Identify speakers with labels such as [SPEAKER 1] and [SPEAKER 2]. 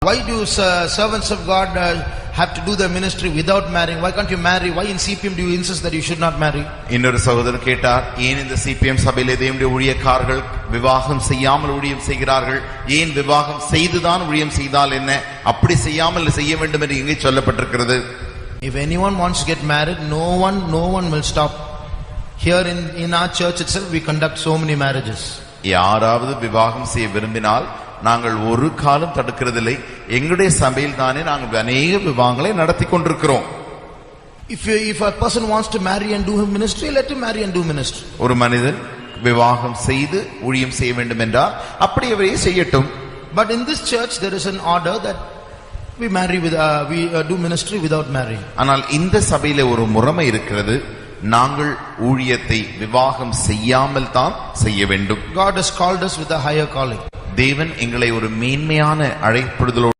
[SPEAKER 1] Why do servants of God have to do the ministry without marrying? Why can't you marry? Why in CPM do you insist that you should not marry?
[SPEAKER 2] இன்னொரு சகோதரர் கேட்டார், ஏன் இந்த CPM சபையிலே தேவனுடைய ஊழியக்காரர்கள் விவாகம் செய்யாமல் ஊழியம் செய்கிறார்கள்? ஏன் விவாகம் செய்துதான் ஊழியம் செய்தால் என்ன, அப்படி செய்யாமல் செய்ய வேண்டும் என்று இங்கே சொல்லப்பட்டிருக்கிறது?
[SPEAKER 1] If anyone wants to get married, no one will stop. Here in our church itself we conduct so many marriages.
[SPEAKER 2] யாராவது விவாகம் செய்ய விரும்பினால் நாங்கள் ஒரு காலம் தடுக்கிறதில்லை. எங்களுடைய சபையில் தானே நாங்கள் அநேக விவாகங்களை நடத்தி கொண்டிருக்கிறோம்.
[SPEAKER 1] If a person wants to marry and do ministry, let him marry and do ministry.
[SPEAKER 2] ஒரு மனிதன் விவாகம் செய்து ஊழியம் செய்ய வேண்டும் என்றால் அப்படி அவரே செய்யட்டும்.
[SPEAKER 1] But in this church there is an order that we marry with we do ministry without marrying.
[SPEAKER 2] ஆனால் இந்த சபையிலே ஒரு முறைமை இருக்கிறது, நாங்கள் ஊழியத்தை விவாகம் செய்யாமல் தான் செய்ய வேண்டும்.
[SPEAKER 1] God has called us with a higher calling.
[SPEAKER 2] தேவன் எங்களை ஒரு மேன்மையான அழைப்புதலோடு